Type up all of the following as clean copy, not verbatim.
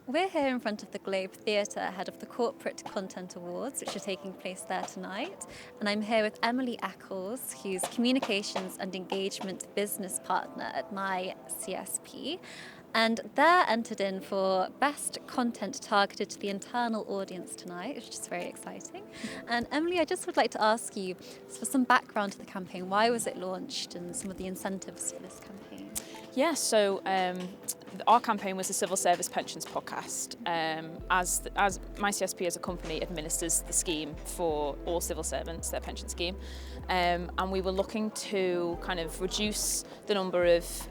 We're here in front of the Globe Theatre ahead of the Corporate Content Awards, which are taking place there tonight. And I'm here with Emily Eccles, who's Communications and Engagement Business Partner at MyCSP. And they're entered in for Best Content Targeted to the Internal Audience tonight, which is very exciting. And Emily, I just would like to ask you for some background to the campaign. Why was it launched and some of the incentives for this campaign? Yeah, so our campaign was the Civil Service Pensions Podcast. As MyCSP as a company administers the scheme for all civil servants, their pension scheme, and we were looking to kind of reduce the number of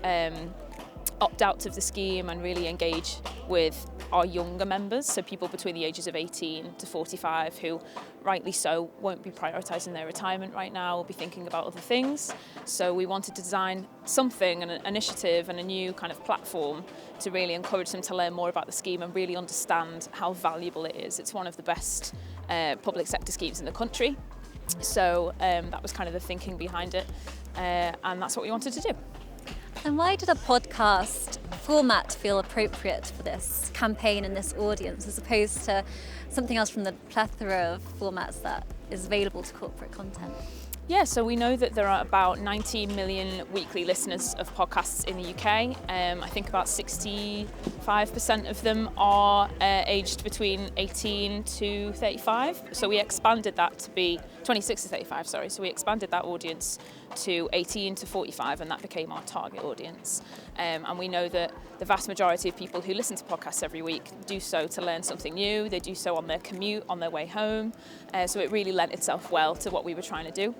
opt-outs of the scheme and really engage with our younger members, so people between the ages of 18 to 45 who, rightly so, won't be prioritising their retirement right now, will be thinking about other things. So we wanted to design something, an initiative and a new kind of platform to really encourage them to learn more about the scheme and really understand how valuable it is. It's one of the best public sector schemes in the country. So that was kind of the thinking behind it, and that's what we wanted to do. And why did a podcast format feel appropriate for this campaign and this audience, as opposed to something else from the plethora of formats that is available to corporate content? Yeah, so we know that there are about 90 million weekly listeners of podcasts in the UK. I think about 65% of them are aged between 18 to 35. So we expanded that to be 26 to 35, sorry. So we expanded that audience to 18 to 45, and that became our target audience. And we know that the vast majority of people who listen to podcasts every week do so to learn something new. They do so on their commute, on their way home. So it really lent itself well to what we were trying to do.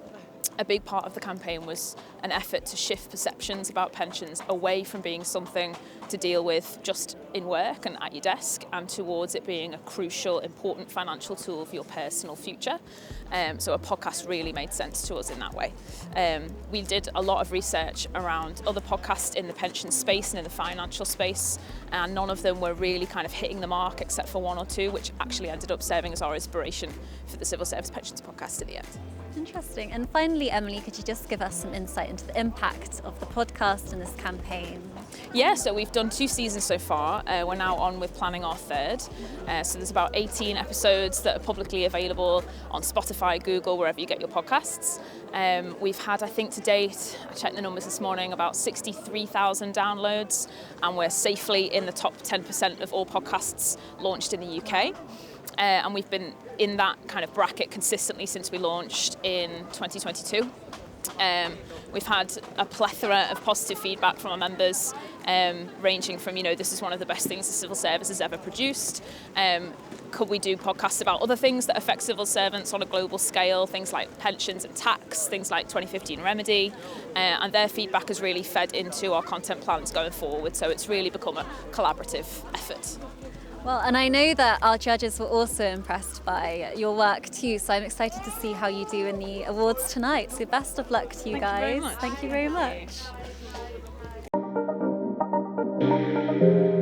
A big part of the campaign was an effort to shift perceptions about pensions away from being something to deal with just in work and at your desk, and towards it being a crucial, important financial tool for your personal future. So a podcast really made sense to us in that way. We did a lot of research around other podcasts in the pension space and in the financial space, and none of them were really kind of hitting the mark except for one or two, which actually ended up serving as our inspiration for the Civil Service Pensions Podcast at the end. Interesting. And finally, Emily, could you just give us some insight into the impact of the podcast and this campaign? Yeah, so we've done 2 seasons so far. We're now on with planning our 3rd. So there's about 18 episodes that are publicly available on Spotify, Google, wherever you get your podcasts. We've had, I think to date, I checked the numbers this morning, about 63,000 downloads, and we're safely in the top 10% of all podcasts launched in the UK. And we've been in that kind of bracket consistently since we launched in 2022. We've had a plethora of positive feedback from our members, ranging from, this is one of the best things the civil service has ever produced. Could we do podcasts about other things that affect civil servants on a global scale, things like pensions and tax, things like 2015 Remedy, and their feedback has really fed into our content plans going forward, so it's really become a collaborative effort. Well, and I know that our judges were also impressed by your work too, so I'm excited to see how you do in the awards tonight. So best of luck to you guys. Thank you very much. Thank you very much.